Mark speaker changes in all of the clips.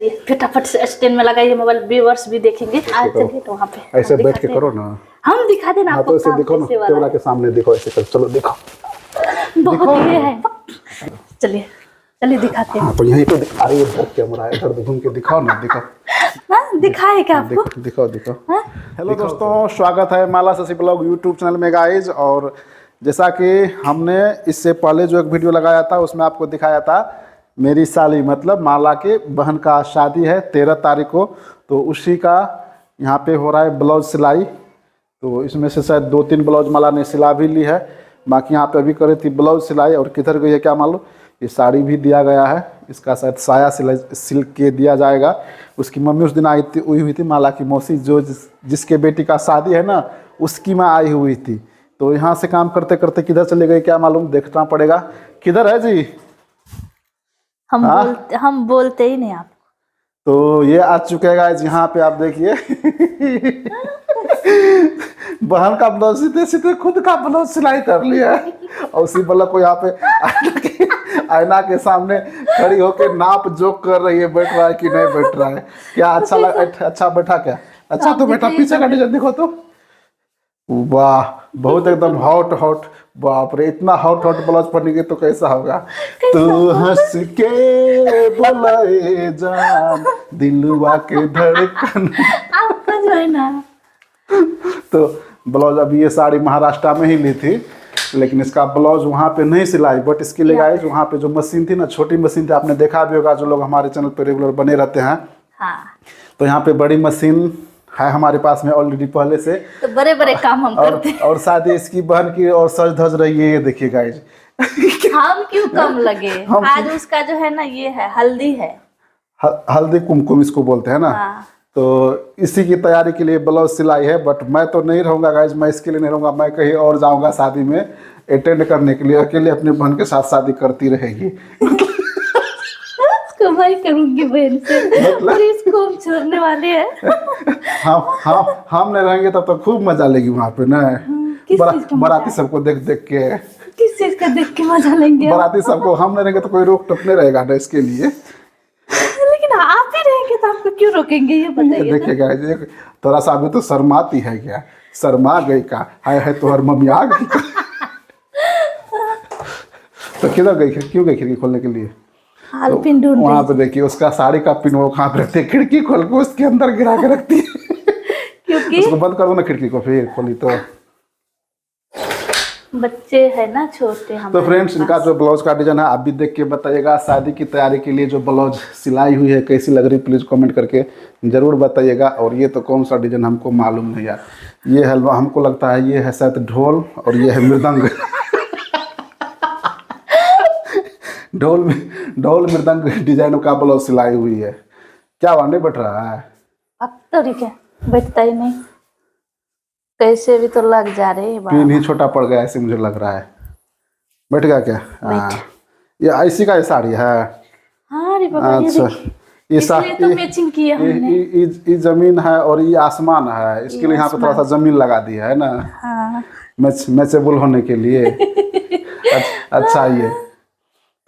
Speaker 1: फटाफट से स्टैंड में लगाइए, मोबाइल व्यूअर्स भी देखेंगे। आज चलिए तो वहाँ पे
Speaker 2: ऐसे बैठ के करो ना,
Speaker 1: हम दिखा देना आपको।
Speaker 2: तो ऐसे दिखो ना, कैमरा के सामने दिखो, ऐसे करो। चलो दिखो,
Speaker 1: बहुत ये है। चलिए चलिए दिखाते हैं।
Speaker 2: हाँ तो यहीं पे दिखा रही है कैमरा, इधर घूम के दिखाओ ना, दिखाओ।
Speaker 1: दिखाए क्या आपको?
Speaker 2: दिखाओ दिखाओ। हेलो दोस्तों, स्वागत है माला शशि ब्लॉग यूट्यूब चैनल में गाइज। और जैसा कि हमने इससे पहले जो एक वीडियो लगाया था उसमें आपको दिखाया था, मेरी साली मतलब माला के बहन का शादी है 13 तारीख को, तो उसी का यहाँ पे हो रहा है ब्लाउज सिलाई। तो इसमें से शायद 2-3 ब्लाउज माला ने सिला भी ली है, बाकी यहाँ पे अभी करे थी ब्लाउज सिलाई। और किधर गई है क्या मालूम। ये साड़ी भी दिया गया है, इसका शायद साया सिल के दिया जाएगा। उसकी मम्मी उस दिन आई थी, हुई थी माला की मौसी, जो जिसके बेटी का शादी है ना, उसकी माँ आई हुई थी। तो यहाँ से काम करते करते किधर चले गए क्या मालूम, देखना पड़ेगा। किधर है जी?
Speaker 1: हम बोलते ही नहीं आप।
Speaker 2: तो ये आ चुके हैं गाइस, यहाँ पे आप देखिए। बहन का ब्लाउज सीते सीते खुद का ब्लाउज सिलाई कर लिया है, और उसी बल्ला को यहाँ पे आईना के सामने खड़ी होकर नाप जोक कर रही है, बैठ रहा है कि नहीं बैठ रहा है। क्या अच्छा बैठा क्या? अच्छा तो बेटा पीछे का डिजाइन दिखो तो। वाह, बहुत एकदम हॉट हॉट। बाप रे, इतना हॉट हॉट ब्लाउज पहनेंगे तो कैसा होगा। तू हंस के बुलाए जान दिलवा के धड़कन।
Speaker 1: आपका जो है ना,
Speaker 2: तो ब्लाउज अभी ये साड़ी महाराष्ट्र में ही ली थी, लेकिन इसका ब्लाउज वहाँ पे नहीं सिलाई। बट इसके लिए गाइस वहाँ पे जो मशीन थी ना, छोटी मशीन थी, आपने देखा भी होगा जो लोग हमारे चैनल पे रेगुलर बने रहते हैं।
Speaker 1: हाँ।
Speaker 2: तो यहाँ पे बड़ी मशीन है हमारे पास में ऑलरेडी पहले से,
Speaker 1: तो बड़े बड़े काम हम करते हैं।
Speaker 2: और शादी इसकी बहन की और सज धज रही है, ये देखिए गाइस।
Speaker 1: हम क्यों कम लगे? आज उसका जो है ना, ये है हल्दी है,
Speaker 2: हल्दी कुमकुम इसको बोलते हैं ना।
Speaker 1: हाँ।
Speaker 2: तो इसी की तैयारी के लिए ब्लाउज सिलाई है। बट मैं तो नहीं रहूँगा गाइज, मैं इसके लिए नहीं रहूँगा, मैं कहीं और जाऊँगा शादी में अटेंड करने के लिए। अकेले अपने बहन के साथ शादी करती रहेगी।
Speaker 1: कमाई करूंगी बहन से, और इसको हम छोड़ने वाले हैं।
Speaker 2: हम नहीं रहेंगे तब तो खूब मजा लेगी वहाँ पे ना। बाराती सबको देख देख के।
Speaker 1: किस चीज का देख के मजा लेंगे?
Speaker 2: बाराती सबको। हम नहीं रहेंगे तो कोई रोक टोक नहीं रहेगा ना इसके लिए।
Speaker 1: लेकिन आप ही रहेंगे तो आपको क्यों रोकेंगे, ये बताइए।
Speaker 2: देखिएगा थोड़ा सा अभी तो शर्माती है क्या? शर्मा गई का है तो हर मम्मी आ गई। तो किधर गई, क्यों गई खिड़की खोलने के लिए?
Speaker 1: तो पिन ढूंढ
Speaker 2: वहाँ पे देखिए उसका साड़ी का पिन वो कहाँ पे रखती है, खिड़की खोल के उसके अंदर गिरा के रखती है।
Speaker 1: क्योंकि
Speaker 2: उसको बंद कर दो ना खिड़की को, फिर खोली तो
Speaker 1: बच्चे है ना छोटे। हम
Speaker 2: तो फ्रेंड्स, इनका जो ब्लाउज का डिजाइन है आप भी देख के बताइएगा। शादी की तैयारी के लिए जो ब्लाउज सिलाई हुई है कैसी लग रही, प्लीज कमेंट करके जरूर बताइएगा। और ये तो कौन सा डिजाइन हमको मालूम नहीं यार। ये हलवा हमको लगता है ये है शायद ढोल, और ये है मृदंग। ढोल मृदंग डिजाइन का ब्लाउज सिलाई हुई है। क्या वहाँ नहीं बैठ रहा है?
Speaker 1: क्या बैठता ही नहीं, कैसे भी तो लग जा रहे हैं।
Speaker 2: पिन ही छोटा पड़ गया ऐसे मुझे लग रहा है। बैठ गया क्या? ये ऐसी का ये साड़ी है।
Speaker 1: हाँ रे बाबा,
Speaker 2: अच्छा, ये
Speaker 1: तो मैचिंग किया हमने।
Speaker 2: ये जमीन है और ये आसमान है, इसके लिए यहाँ पे थोड़ा सा जमीन लगा दिया है ना।
Speaker 1: हाँ।
Speaker 2: मैचेबल होने के लिए। अच्छा ये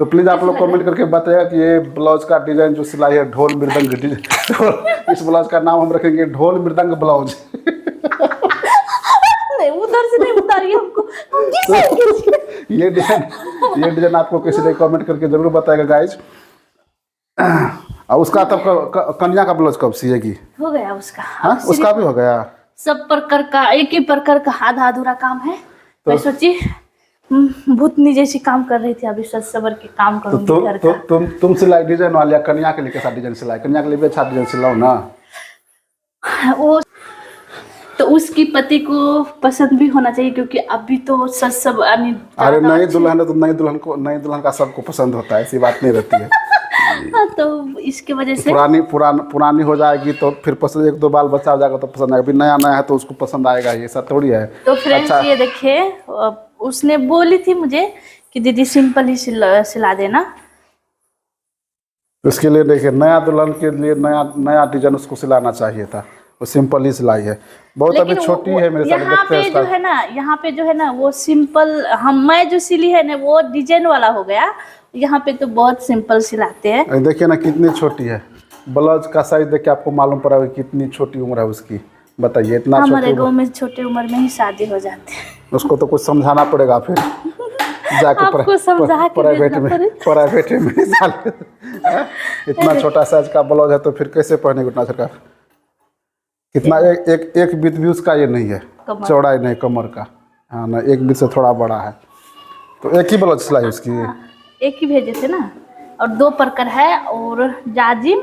Speaker 2: तो प्लीज आप लोग कमेंट करके बताइएगा कि ये ब्लाउज का डिजाइन जो सिलाई है ढोल मृदंग डिजाइन। इस ब्लाउज का नाम हम रखेंगे ढोल मृदंग ब्लाउज।
Speaker 1: नहीं, उधर से नहीं उतारिए हमको।
Speaker 2: ये डिजाइन आपको किसी ने कमेंट करके जरूर बताएगा गाइज। और उसका तब कन्या का ब्लाउज कब सिएगी?
Speaker 1: हो गया उसका।
Speaker 2: हाँ, उसका भी हो गया।
Speaker 1: सब प्रकार का एक ही प्रकार का आधा अधूरा काम है। मैं सोची भूतनी जैसी काम कर रही थी, अभी सबर के काम करूंगी घर का।
Speaker 2: तुम सिलाई डिजाइन वाली कन्या के लिए कैसा डिजाइन सिलाई? कन्या के लिए भी अच्छा डिजाइन सिलाओ ना।
Speaker 1: वो तो उसकी पति को पसंद भी होना चाहिए, क्योंकि अभी तो सब
Speaker 2: अरे नई दुल्हन है तो नई दुल्हन का सबको पसंद होता है, ऐसी बात नहीं रहती है।
Speaker 1: तो इसकी वजह से
Speaker 2: पुरानी हो जाएगी तो फिर पसंद, 1-2 बाल बच्चा हो जाएगा तो पसंद आएगा। अभी नया है तो उसको पसंद आएगा, ये सब थोड़ी है।
Speaker 1: तो फ्रेंड्स अच्छा। ये देखिए, उसने बोली थी मुझे कि दीदी सिंपल ही सिला देना।
Speaker 2: उसके लिए देखिए नया दुल्हन के लिए नया डिजाइन उसको सिलाना चाहिए था, वो सिंपल ही सिलाई है। बहुत अभी छोटी है मेरे साथ।
Speaker 1: यहाँ पे जो है ना, यहाँ पे जो है ना वो सिंपल, मैं जो सिली है ना वो डिजाइन वाला हो गया। यहाँ पे तो बहुत सिंपल सिलाते हैं।
Speaker 2: देखिए ना कितनी छोटी है। ब्लाउज का साइज देख के आपको मालूम पड़ा कि कितनी छोटी उम्र है उसकी? बताइए, इतना
Speaker 1: हमारे
Speaker 2: छोटी
Speaker 1: गाँव में छोटी उम्र में ही शादी हो जाती है।
Speaker 2: उसको तो कुछ समझाना पड़ेगा फिर जाके
Speaker 1: आपको समझा के
Speaker 2: प्राइवेट
Speaker 1: भेजना
Speaker 2: में
Speaker 1: पड़ेगा।
Speaker 2: प्राइवेट में इतना छोटा साइज का ब्लाउज है तो फिर कैसे पहनेगी उतना छोटा? कितना एक बीत भी उसका ये नहीं है,
Speaker 1: कमर।
Speaker 2: चौड़ाई नहीं कमर का। हाँ ना, एक बीत से थोड़ा बड़ा है। तो एक ही ब्लाउज सिलाई उसकी?
Speaker 1: एक ही भेजे थे ना, और 2 परकर है, और जाजिम,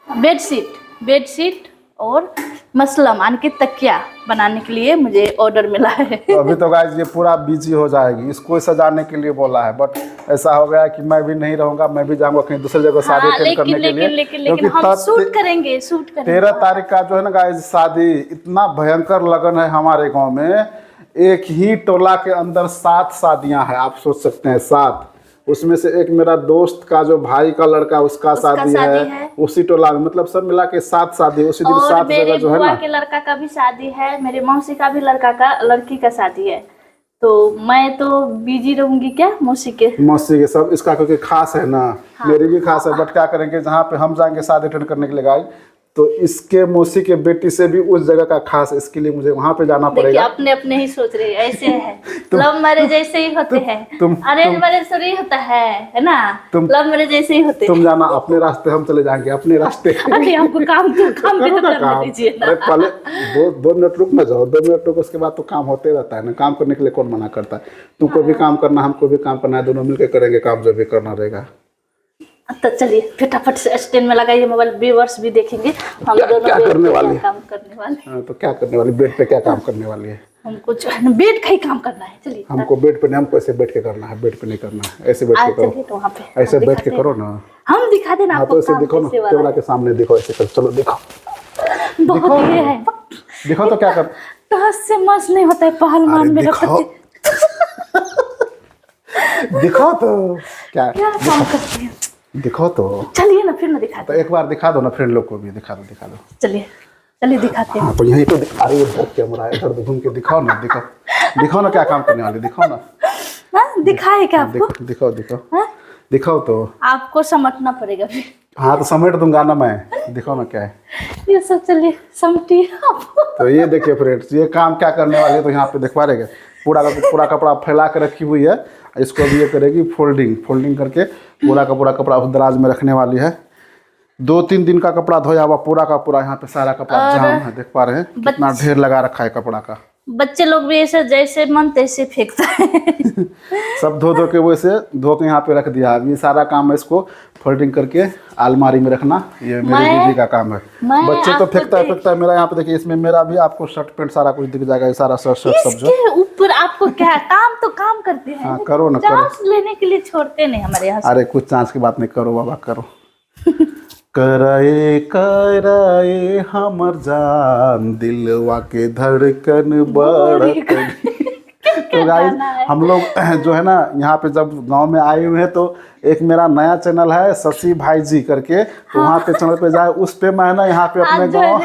Speaker 1: बेडशीट और मसलम यानी कि तकिया बनाने के लिए मुझे ऑर्डर मिला है।
Speaker 2: तो अभी तो गाइस ये पूरा बिजी हो जाएगी, इसको सजाने के लिए बोला है, बट ऐसा हो गया कि मैं भी नहीं रहूंगा, मैं भी जाऊंगा कहीं दूसरी जगह शादी अटेंड करने के लिए।
Speaker 1: लेकिन हम शूट करेंगे
Speaker 2: 13 तारीख का जो है ना गाइस शादी, इतना भयंकर लगन है हमारे गांव में। एक ही टोला के अंदर 7 शादियां हैं, आप सोच सकते हैं 7। उसमें से एक मेरा दोस्त का जो भाई का लड़का उसका शादी है उसी टोला में, मतलब सब मिला के 7 शादी उसी दिन, 7 जगह जो है ना।
Speaker 1: के लड़का का भी शादी है, मेरे मौसी का भी लड़की का शादी है, तो मैं तो बिजी रहूंगी क्या मौसी के
Speaker 2: सब इसका, क्योंकि खास है ना। हाँ, मेरी भी खास है, बट क्या करेंगे, जहाँ पे हम जाएंगे शादी अटेंड करने के लिए गाइस, तो इसके मौसी के बेटी से भी उस जगह का खास, इसके लिए मुझे वहाँ पे जाना पड़ेगा।
Speaker 1: अपने अपने ही सोच रहे हैं, ऐसे है। लव मैरिज ऐसे ही होते हैं, अरेंज मैरिज थोड़ी होता है ना। लव मैरिज ऐसे ही होते हैं।
Speaker 2: तुम जाना अपने रास्ते, हम चले जाएंगे अपने रास्ते।
Speaker 1: अरे हमको काम भी तो करने दीजिए ना।
Speaker 2: अरे पहले 2 मिनट रुक ना जाओ, 2 मिनट रुक, उसके बाद तो काम होते रहता है ना। काम करने के लिए कौन मना करता है? तुमको भी काम करना, हमको भी काम करना है, दोनों मिलकर करेंगे काम, जो भी करना रहेगा।
Speaker 1: तो चलिए फटाफट से स्टैंड में लगाइए मोबाइल, व्यूअर्स भी देखेंगे हम दोनों
Speaker 2: क्या करने वाली
Speaker 1: काम करने वाले।
Speaker 2: तो क्या करने वाली, बेड पे क्या काम करने वाली है?
Speaker 1: हमको जो है ना बेड का ही काम करना है। चलिए
Speaker 2: हमको बेड पे नहीं, हमको ऐसे बैठ के करना है, बेड पे नहीं करना है, ऐसे बैठ के करो।
Speaker 1: तो वहाँ पे
Speaker 2: ऐसे बैठ के करो ना,
Speaker 1: हम दिखा देना आपको।
Speaker 2: ऐसे दिखो ना, कैमरा के सामने दिखो, ऐसे करो। चलो दिखो,
Speaker 1: बहुत ये है,
Speaker 2: दिखो तो क्या कर।
Speaker 1: टस से मस नहीं होता है पहलवान मेरा पति।
Speaker 2: दिखो तो क्या
Speaker 1: काम करती है,
Speaker 2: दिखो तो।
Speaker 1: चलिए ना फिर ना दिखा
Speaker 2: तो एक बार दिखा दो ना, फ्रेंड लोग को भी दिखा दो।
Speaker 1: चलिए दिखाते हैं।
Speaker 2: हाँ, तो यहीं तो दिखा रही है कैमरा, इधर घूम के दिखाओ ना, दिखाओ ना क्या काम करने वाली, दिखाओ ना।
Speaker 1: दिखाए क्या आपको?
Speaker 2: दिखाओ तो।
Speaker 1: आपको समझना पड़ेगा फिर।
Speaker 2: हाँ तो समेट दूंगा ना मैं, दिखाओ ना क्या है
Speaker 1: ये सब। चलिए समझिए।
Speaker 2: तो ये देखिए फ्रेंड्स, ये काम क्या करने वाले है, तो यहाँ पे दिखवा रहेगा। पूरा कपड़ा फैला के रखी हुई है, इसको भी ये करेगी फोल्डिंग करके पूरा का पूरा कपड़ा उस दराज में रखने वाली है। 2-3 दिन का कपड़ा धोया हुआ पूरा का पूरा, यहाँ पे सारा कपड़ा जाम है, देख पा रहे हैं कितना ढेर लगा रखा है कपड़ा का।
Speaker 1: बच्चे लोग भी ऐसे जैसे मन तैसे फेंकता है।
Speaker 2: सब धो के वैसे धो के यहाँ पे रख दिया। अभी सारा काम है इसको फोल्डिंग करके अलमारी में रखना, ये मेरी दीदी का काम है। बच्चे तो फेंकता है मेरा। यहाँ पे देखिए, इसमें मेरा भी आपको शर्ट पैंट सारा कुछ दिख जाएगा, ये सारा शर्ट सब जो
Speaker 1: ऊपर आपको क्या काम तो काम करते हैं।
Speaker 2: हाँ करो ना,
Speaker 1: चांस लेने के लिए छोड़ते नहीं हमारे यहाँ।
Speaker 2: अरे कुछ चांस की बात नहीं, करो बाबा करो। कराए हमर जान, दिलवा के धड़कन बढ़। तो गाइस हम लोग जो है ना यहाँ पे जब गांव में आए हुए हैं, तो एक मेरा नया चैनल है शशि भाई जी करके, तो वहाँ पे चैनल पे जाए, उस पे मैं ना यहाँ पे अपने गाँव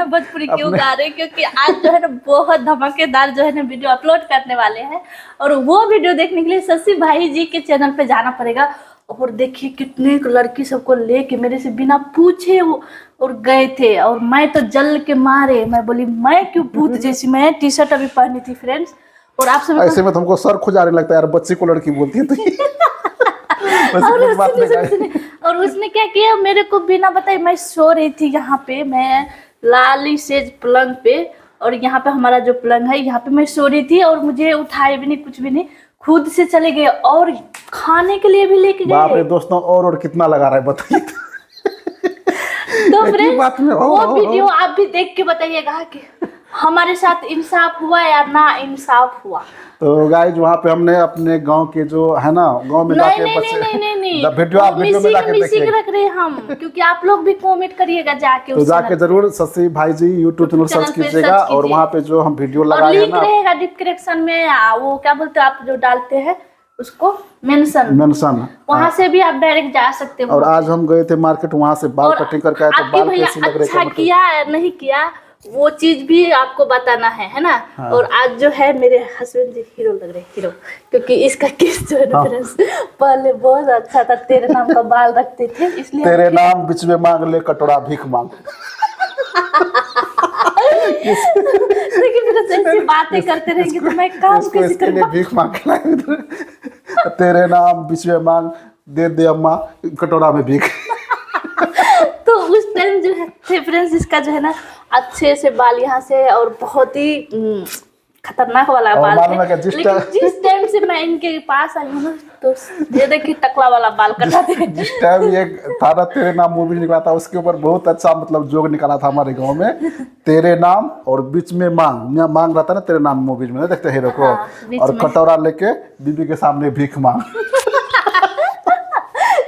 Speaker 1: भोजपुरी क्यों गा रहे, क्योंकि आज जो है ना बहुत धमाकेदार जो है ना वीडियो अपलोड करने वाले हैं, और वो वीडियो देखने के लिए शशि भाई जी के चैनल पे जाना पड़ेगा। और देखिए कितने लड़की सबको लेके मेरे से बिना पूछे और गए थे, और मैं तो जल के मारे, मैं बोली मैं क्यों भूत जैसी, मैं टी शर्ट अभी पहनी थी फ्रेंड्स। और आप सब
Speaker 2: ऐसे में तुमको सर खुजाने लगता है यार, बच्ची को लड़की बोलती है तो
Speaker 1: और उसने क्या किया, मेरे को बिना बताए, मैं सो रही थी यहाँ पे, मैं लाली सेज पलंग पे, और यहाँ पे हमारा जो पलंग है यहाँ पे मैं सो रही थी, और मुझे उठाए भी नहीं, कुछ भी नहीं, खुद से चले गए और खाने के लिए भी लेके गए। बाप रे
Speaker 2: दोस्तों, और कितना लगा रहा है बताइए।
Speaker 1: तो फ्रेंड्स वो वीडियो आप भी देख के बताइएगा कि हमारे साथ इंसाफ हुआ या ना इंसाफ हुआ।
Speaker 2: तो गाइस वहाँ पे हमने अपने गांव के जो है ना, गांव में जाके
Speaker 1: नहीं वीडियो में जाके देखिए, रख रहे हम, क्योंकि आप लोग भी कमेंट करिएगा जाके।
Speaker 2: तो जाके जरूर शशि भाई जी यूट्यूब चैनल सर्च कीजिएगा, और वहाँ पे जो हम वीडियो लगाए हैं ना,
Speaker 1: रहेगा डिस्क्रिप्शन में, वो क्या बोलते हैं आप जो डालते हैं उसको मेंशन, वहाँ से भी आप डायरेक्ट जा सकते हो।
Speaker 2: और आज हम गए थे मार्केट, वहाँ से बाल कटिंग करके आए, तो बाल कैसे लग रहे
Speaker 1: अच्छा किया नहीं किया, वो चीज भी आपको बताना है ना।
Speaker 2: हाँ।
Speaker 1: और आज जो है मेरे हस्बैंड जी हीरो लग रहे हैं, हीरो, क्योंकि इसका किस जो है ना
Speaker 2: हाँ।
Speaker 1: फ्रेंड्स, पहले बहुत अच्छा था, तेरे नाम का बाल रखते थे, इसलिए
Speaker 2: तेरे नाम बीच में मांग ले कटोरा भीख मांग।
Speaker 1: देखिए फिर ऐसी बातें करते रहेंगे तो मैं काम
Speaker 2: इसको
Speaker 1: कैसे
Speaker 2: इसके लिए
Speaker 1: करूँगा।
Speaker 2: भीख मांग के लाए। तेरे नाम बीच में मांग दे दे अम्मा कटोरा में भीख।
Speaker 1: तो उस टाइम जो है थे फ्रेंड्स, इसका जो है ना अच्छे से बाल यहाँ से, और बहुत ही खतरनाक वाला
Speaker 2: और
Speaker 1: बाल
Speaker 2: मालूम है
Speaker 1: थे।
Speaker 2: कि जिस
Speaker 1: लेकिन
Speaker 2: टाइम-
Speaker 1: जिस टाइम से मैं इनके पास आई हूँ ना, तो ये देखिए टकला वाला बाल कटाते थे।
Speaker 2: जिस टाइम ये था ना तेरे नाम मूवी निकला था, उसके ऊपर बहुत अच्छा मतलब जोक निकाला था हमारे गांव में। तेरे नाम और बीच में मांग, मांग रहा था ना तेरे नाम मूवीज में, देखते हीरो को।
Speaker 1: हाँ, बीच
Speaker 2: और
Speaker 1: में।
Speaker 2: कटोरा लेके बीबी के सामने भीख मांग।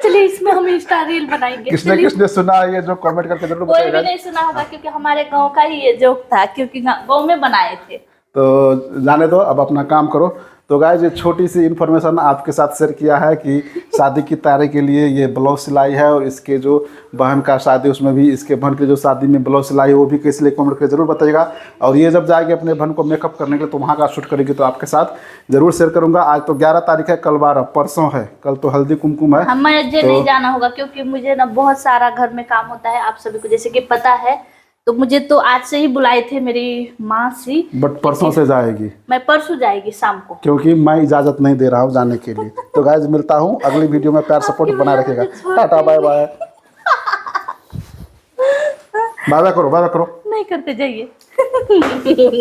Speaker 1: चलिए इसमें हम इंस्टा रील बनाएंगे।
Speaker 2: किसने
Speaker 1: चलिए।
Speaker 2: किसने सुना ये जो कमेंट करके जरूर
Speaker 1: कोई भी
Speaker 2: बताइएगा।
Speaker 1: नहीं सुना होगा, क्योंकि हमारे गांव का ही ये जोक था, क्योंकि गांव में बनाए थे।
Speaker 2: तो जाने दो, अब अपना काम करो। तो गाइस ये छोटी सी इन्फॉर्मेशन आपके साथ शेयर किया है कि शादी की तैयारी के लिए ये ब्लाउज सिलाई है, और इसके जो बहन का शादी उसमें भी इसके बहन की जो शादी में ब्लाउज सिलाई है वो भी कैसे कमेंट करके जरूर बताइएगा। और ये जब जाएगी अपने बहन को मेकअप करने के लिए तो वहाँ का शूट करेगी तो आपके साथ जरूर शेयर करूँगा। आज तो 11 तारीख है, कल 12, परसों है, कल तो हल्दी कुमकुम है।
Speaker 1: हमें नहीं जाना होगा, क्योंकि मुझे ना बहुत सारा घर में काम होता है, आप सभी को जैसे कि पता है। तो मुझे तो आज से ही बुलाए थे मेरी माँ सी,
Speaker 2: बट परसों से जाएगी,
Speaker 1: मैं परसों जाएगी शाम को।
Speaker 2: क्योंकि मैं इजाज़त नहीं दे रहा हूँ जाने के लिए। तो गाइस मिलता हूँ अगली वीडियो में, प्यार सपोर्ट बनाए रखिएगा। Tata bye bye. Bye bye करो, बाय बाय करो।
Speaker 1: नहीं करते जाइए।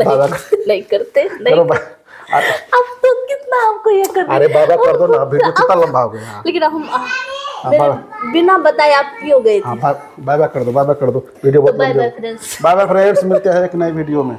Speaker 2: बाय बाय
Speaker 1: नहीं करते, नहीं
Speaker 2: करो बाय।
Speaker 1: अब तो कितना आपको ये कर,
Speaker 2: अरे बाय बाय कर दो ना, वीडियो कितना लंबा हो गया।
Speaker 1: लेकिन हम
Speaker 2: बाय
Speaker 1: बिना बताए आप क्यों गए थे।
Speaker 2: हाँ बाय बाय कर दो, बाय बाय कर दो, वीडियो बहुत
Speaker 1: बाय
Speaker 2: लंबी
Speaker 1: बाय
Speaker 2: हो।
Speaker 1: फ्रेंड्स।
Speaker 2: बाय बाय फ्रेंड्स, मिलते हैं एक नई वीडियो में।